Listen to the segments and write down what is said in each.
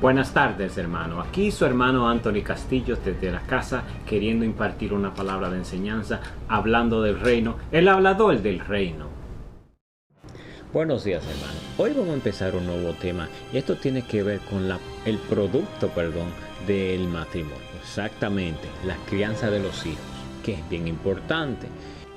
Buenas tardes, hermano. Aquí su hermano Anthony Castillo desde la casa queriendo impartir una palabra de enseñanza, hablando del reino, el hablador del reino. Buenos días, hermano. Hoy vamos a empezar un nuevo tema y esto tiene que ver con el producto del matrimonio. Exactamente, la crianza de los hijos, que es bien importante.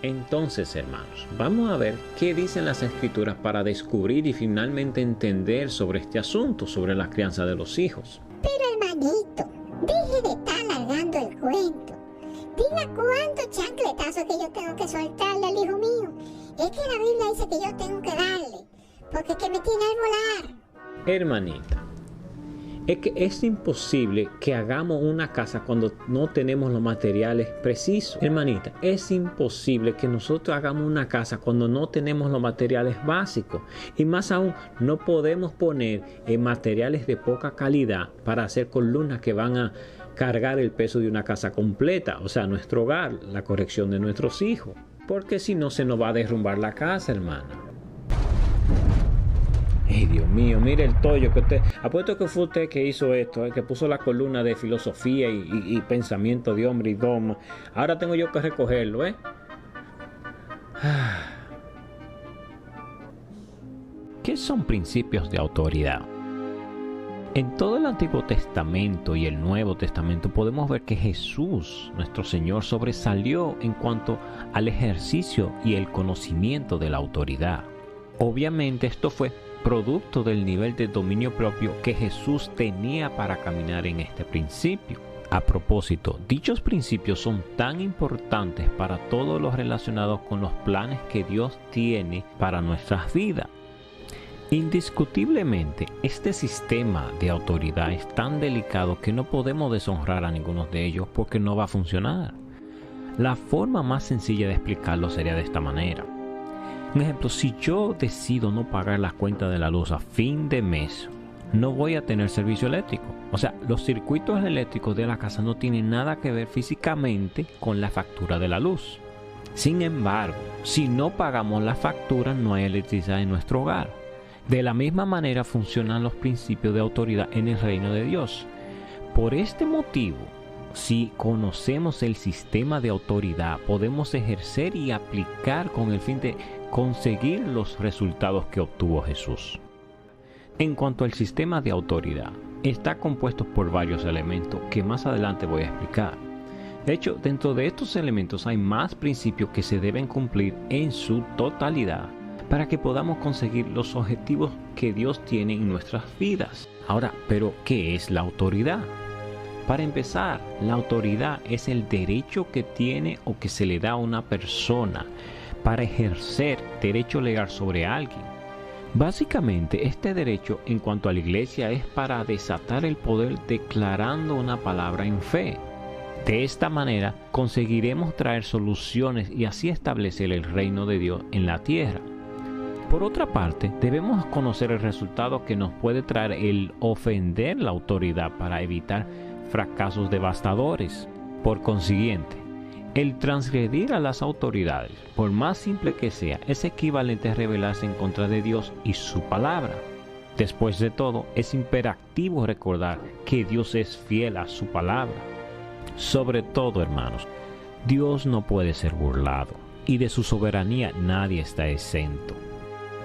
Entonces, hermanos, vamos a ver qué dicen las escrituras para descubrir y finalmente entender sobre este asunto, sobre la crianza de los hijos. Pero hermanito, deje de estar alargando el cuento. Diga cuántos chancletazos que yo tengo que soltarle al hijo mío. Es que la Biblia dice que yo tengo que darle, porque es que me tiene al volar. Hermanita, es que es imposible que hagamos una casa cuando no tenemos los materiales precisos. Hermanita, es imposible que nosotros hagamos una casa cuando no tenemos los materiales básicos. Y más aún, no podemos poner materiales de poca calidad para hacer columnas que van a cargar el peso de una casa completa. O sea, nuestro hogar, la corrección de nuestros hijos. Porque si no, se nos va a derrumbar la casa, hermana. ¡Ay, Dios mío! Mire el tollo que usted... Apuesto que fue usted que hizo esto, que puso la columna de filosofía y pensamiento de hombre y doma. Ahora tengo yo que recogerlo, ¿Qué son principios de autoridad? En todo el Antiguo Testamento y el Nuevo Testamento podemos ver que Jesús, nuestro Señor, sobresalió en cuanto al ejercicio y el conocimiento de la autoridad. Obviamente esto fue producto del nivel de dominio propio que Jesús tenía para caminar en este principio. A propósito, dichos principios son tan importantes para todos los relacionados con los planes que Dios tiene para nuestras vidas. Indiscutiblemente, este sistema de autoridad es tan delicado que no podemos deshonrar a ninguno de ellos porque no va a funcionar. La forma más sencilla de explicarlo sería de esta manera. Un ejemplo, si yo decido no pagar las cuentas de la luz a fin de mes, no voy a tener servicio eléctrico. O sea, los circuitos eléctricos de la casa no tienen nada que ver físicamente con la factura de la luz. Sin embargo, si no pagamos la factura, no hay electricidad en nuestro hogar. De la misma manera funcionan los principios de autoridad en el reino de Dios. Por este motivo, si conocemos el sistema de autoridad, podemos ejercer y aplicar con el fin de conseguir los resultados que obtuvo Jesús. En cuanto al sistema de autoridad, está compuesto por varios elementos que más adelante voy a explicar. De hecho, dentro de estos elementos hay más principios que se deben cumplir en su totalidad para que podamos conseguir los objetivos que Dios tiene en nuestras vidas. Ahora, ¿pero qué es la autoridad? Para empezar, la autoridad es el derecho que tiene o que se le da a una persona para ejercer derecho legal sobre alguien. Básicamente, este derecho en cuanto a la iglesia es para desatar el poder declarando una palabra en fe. De esta manera conseguiremos traer soluciones y así establecer el reino de Dios en la tierra. Por otra parte, debemos conocer el resultado que nos puede traer el ofender la autoridad para evitar fracasos devastadores. Por consiguiente, el transgredir a las autoridades, por más simple que sea, es equivalente a rebelarse en contra de Dios y su palabra. Después de todo, es imperativo recordar que Dios es fiel a su palabra. Sobre todo, hermanos, Dios no puede ser burlado y de su soberanía nadie está exento.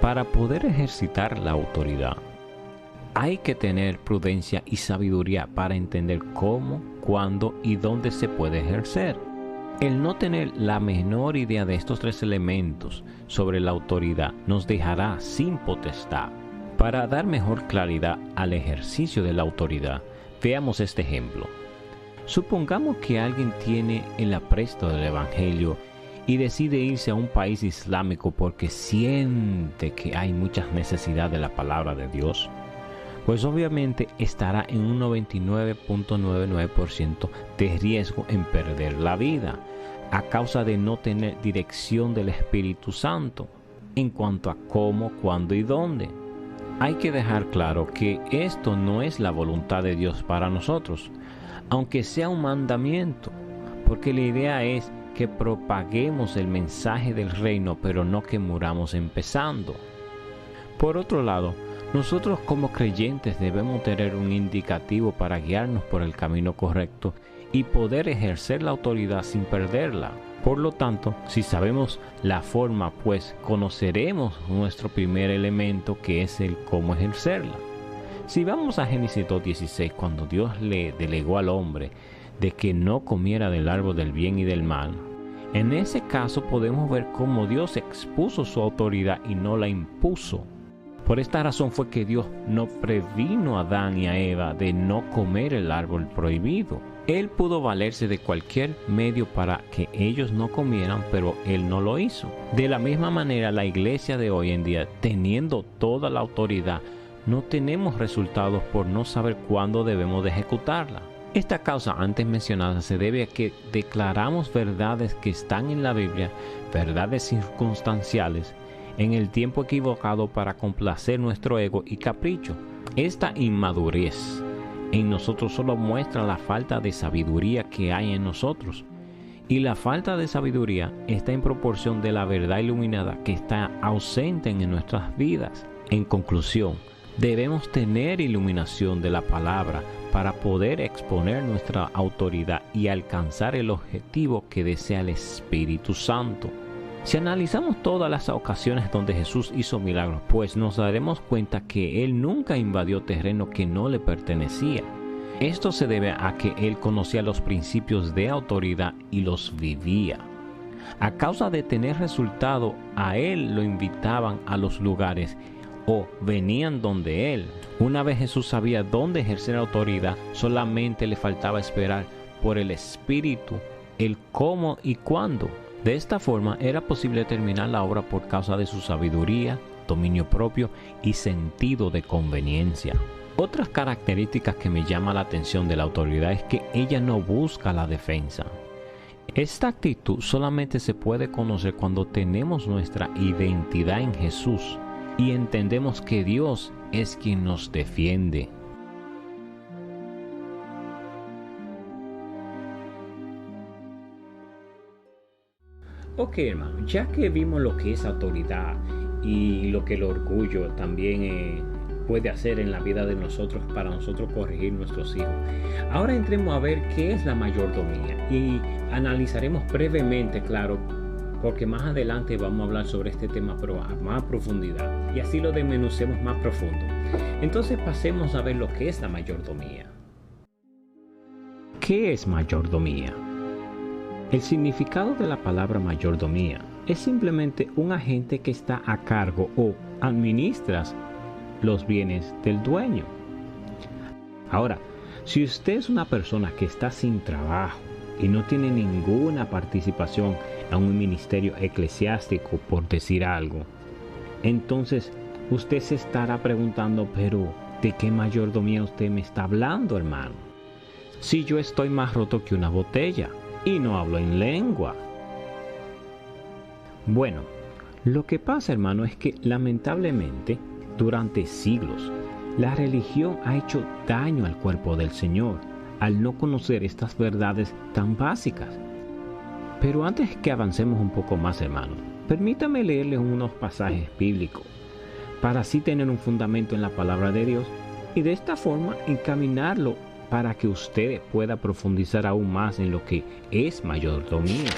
Para poder ejercitar la autoridad, hay que tener prudencia y sabiduría para entender cómo, cuándo y dónde se puede ejercer. El no tener la menor idea de estos tres elementos sobre la autoridad nos dejará sin potestad. Para dar mejor claridad al ejercicio de la autoridad, veamos este ejemplo. Supongamos que alguien tiene el apresto del Evangelio y decide irse a un país islámico porque siente que hay muchas necesidades de la palabra de Dios. Pues obviamente estará en un 99.99% de riesgo en perder la vida a causa de no tener dirección del Espíritu Santo en cuanto a cómo, cuándo y dónde. Hay que dejar claro que esto no es la voluntad de Dios para nosotros, aunque sea un mandamiento, porque la idea es que propaguemos el mensaje del reino, pero no que muramos empezando. Por otro lado, Nosotros como creyentes debemos tener un indicativo para guiarnos por el camino correcto y poder ejercer la autoridad sin perderla. Por lo tanto, si sabemos la forma, pues conoceremos nuestro primer elemento, que es el cómo ejercerla. Si vamos a Génesis 2:16, cuando Dios le delegó al hombre de que no comiera del árbol del bien y del mal, en ese caso podemos ver cómo Dios expuso su autoridad y no la impuso. Por esta razón fue que Dios no previno a Adán y a Eva de no comer el árbol prohibido. Él pudo valerse de cualquier medio para que ellos no comieran, pero Él no lo hizo. De la misma manera, la iglesia de hoy en día, teniendo toda la autoridad, no tenemos resultados por no saber cuándo debemos de ejecutarla. Esta causa antes mencionada se debe a que declaramos verdades que están en la Biblia, verdades circunstanciales, en el tiempo equivocado para complacer nuestro ego y capricho. Esta inmadurez en nosotros solo muestra la falta de sabiduría que hay en nosotros. Y la falta de sabiduría está en proporción de la verdad iluminada que está ausente en nuestras vidas. En conclusión, debemos tener iluminación de la palabra para poder exponer nuestra autoridad y alcanzar el objetivo que desea el Espíritu Santo. Si analizamos todas las ocasiones donde Jesús hizo milagros, pues nos daremos cuenta que Él nunca invadió terreno que no le pertenecía. Esto se debe a que Él conocía los principios de autoridad y los vivía. A causa de tener resultado, a Él lo invitaban a los lugares o venían donde Él. Una vez Jesús sabía dónde ejercer autoridad, solamente le faltaba esperar por el Espíritu, el cómo y cuándo. De esta forma era posible terminar la obra por causa de su sabiduría, dominio propio y sentido de conveniencia. Otras características que me llama la atención de la autoridad es que ella no busca la defensa. Esta actitud solamente se puede conocer cuando tenemos nuestra identidad en Jesús y entendemos que Dios es quien nos defiende. Ok, hermano, ya que vimos lo que es autoridad y lo que el orgullo también puede hacer en la vida de nosotros para nosotros corregir nuestros hijos, ahora entremos a ver qué es la mayordomía y analizaremos brevemente, claro, porque más adelante vamos a hablar sobre este tema pero a más profundidad y así lo desmenucemos más profundo. Entonces pasemos a ver lo que es la mayordomía. ¿Qué es mayordomía? El significado de la palabra mayordomía es simplemente un agente que está a cargo o administra los bienes del dueño. Ahora, si usted es una persona que está sin trabajo y no tiene ninguna participación en un ministerio eclesiástico, por decir algo, entonces usted se estará preguntando, pero ¿de qué mayordomía usted me está hablando, hermano? Si yo estoy más roto que una botella y no hablo en lengua. Bueno, lo que pasa, hermano, es que lamentablemente durante siglos la religión ha hecho daño al cuerpo del Señor al no conocer estas verdades tan básicas. Pero antes que avancemos un poco más, hermano, permítame leerles unos pasajes bíblicos para así tener un fundamento en la palabra de Dios y de esta forma encaminarlo para que usted pueda profundizar aún más en lo que es mayordomía.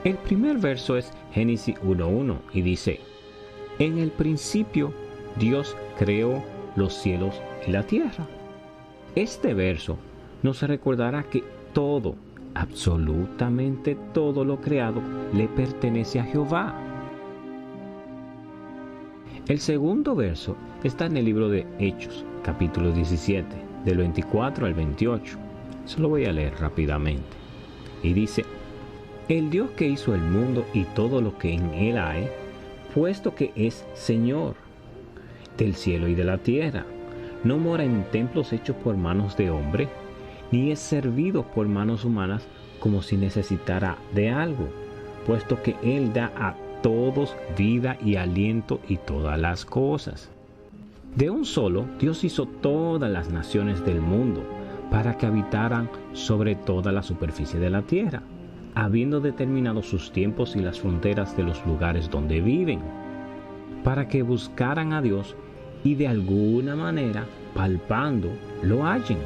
El primer verso es Génesis 1:1 y dice: en el principio Dios creó los cielos y la tierra. Este verso nos recordará que todo, absolutamente todo lo creado, le pertenece a Jehová. El segundo verso está en el libro de Hechos, capítulo 17, del 24 al 28. Se lo voy a leer rápidamente. Y dice: el Dios que hizo el mundo y todo lo que en él hay, puesto que es Señor del cielo y de la tierra, no mora en templos hechos por manos de hombre, ni es servido por manos humanas como si necesitara de algo, puesto que Él da a todos vida y aliento y todas las cosas. De un solo, Dios hizo todas las naciones del mundo para que habitaran sobre toda la superficie de la tierra, habiendo determinado sus tiempos y las fronteras de los lugares donde viven. para que buscaran a Dios y de alguna manera, palpando, lo hallen,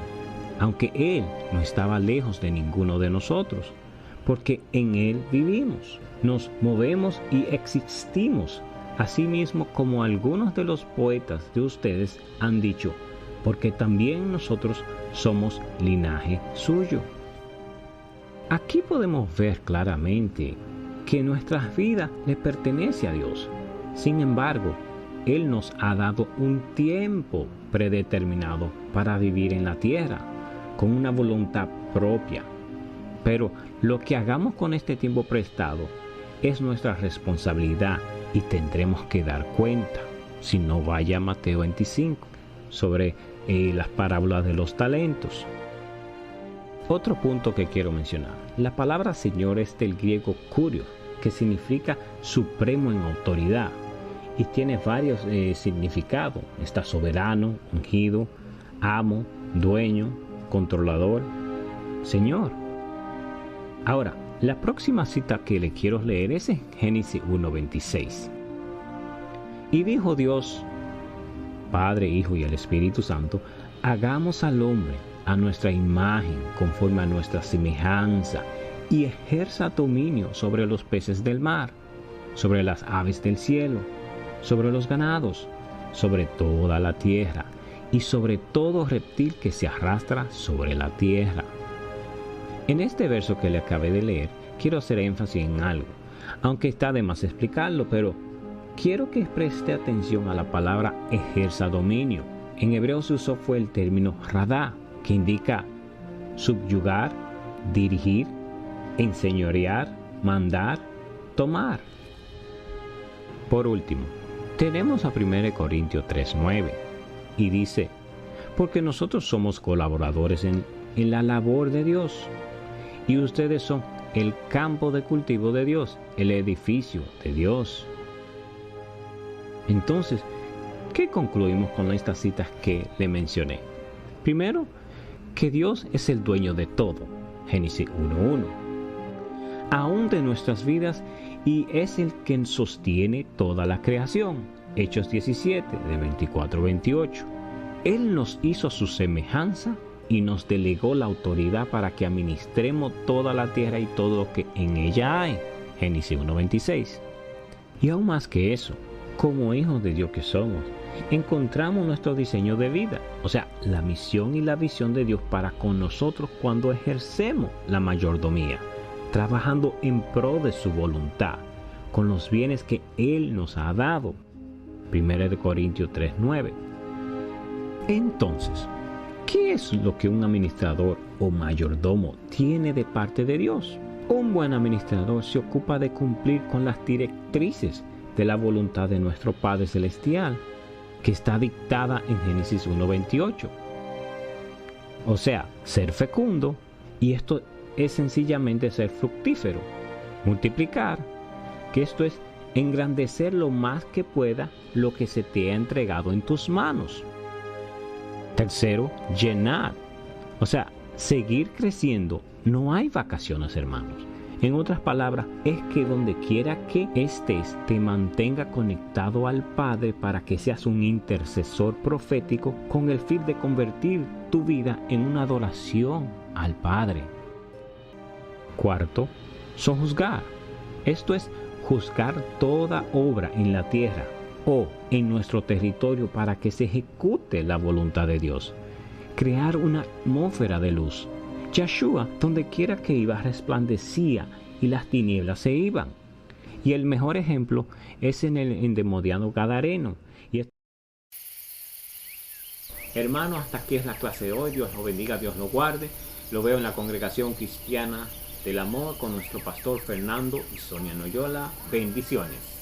aunque Él no estaba lejos de ninguno de nosotros, porque en Él vivimos, nos movemos y existimos, así mismo como algunos de los poetas de ustedes han dicho, porque también nosotros somos linaje suyo. Aquí podemos ver claramente que nuestras vidas le pertenece a Dios. Sin embargo, Él nos ha dado un tiempo predeterminado para vivir en la tierra, con una voluntad propia. Pero lo que hagamos con este tiempo prestado es nuestra responsabilidad y tendremos que dar cuenta. Si no, vaya a Mateo 25 sobre las parábolas de los talentos. Otro punto que quiero mencionar. La palabra Señor es del griego kurios, que significa supremo en autoridad y tiene varios significados. Está soberano, ungido, amo, dueño, controlador, Señor. Ahora, la próxima cita que le quiero leer es en Génesis 1:26. Y dijo Dios, Padre, Hijo y el Espíritu Santo, hagamos al hombre a nuestra imagen, conforme a nuestra semejanza, y ejerza dominio sobre los peces del mar, sobre las aves del cielo, sobre los ganados, sobre toda la tierra, y sobre todo reptil que se arrastra sobre la tierra. En este verso que le acabé de leer, quiero hacer énfasis en algo, aunque está de más explicarlo, pero quiero que preste atención a la palabra ejerza dominio. En hebreo se usó fue el término radá, que indica subyugar, dirigir, enseñorear, mandar, tomar. Por último, tenemos a 1 Corintios 3:9 y dice, porque nosotros somos colaboradores en la labor de Dios y ustedes son el campo de cultivo de Dios, el edificio de Dios. Entonces, ¿qué concluimos con estas citas que le mencioné? Primero, que Dios es el dueño de todo, Génesis 1:1, aún de nuestras vidas, y es el quien sostiene toda la creación, Hechos 17, de 24-28. Él nos hizo a su semejanza y nos delegó la autoridad para que administremos toda la tierra y todo lo que en ella hay, Génesis 1:26. Y aún más que eso, como hijos de Dios que somos, encontramos nuestro diseño de vida, o sea, la misión y la visión de Dios para con nosotros cuando ejercemos la mayordomía, trabajando en pro de su voluntad, con los bienes que Él nos ha dado. 1 Corintios 3:9. Entonces, ¿qué es lo que un administrador o mayordomo tiene de parte de Dios? Un buen administrador se ocupa de cumplir con las directrices de la voluntad de nuestro Padre Celestial, que está dictada en Génesis 1:28. O sea, ser fecundo, y esto es sencillamente ser fructífero, multiplicar, que esto es engrandecer lo más que pueda lo que se te ha entregado en tus manos. Tercero, llenar, o sea, seguir creciendo. No hay vacaciones, hermanos. En otras palabras, es que donde quiera que estés, te mantenga conectado al Padre para que seas un intercesor profético con el fin de convertir tu vida en una adoración al Padre. Cuarto, sojuzgar. Esto es juzgar toda obra en la tierra o en nuestro territorio para que se ejecute la voluntad de Dios. Crear una atmósfera de luz. Yeshua, donde quiera que iba, resplandecía y las tinieblas se iban. Y el mejor ejemplo es en el endemoniado Gadareno. Hermano, hasta aquí es la clase de hoy. Dios lo bendiga, Dios lo guarde. Lo veo en la Congregación Cristiana del Amor con nuestro pastor Fernando y Sonia Noyola. Bendiciones.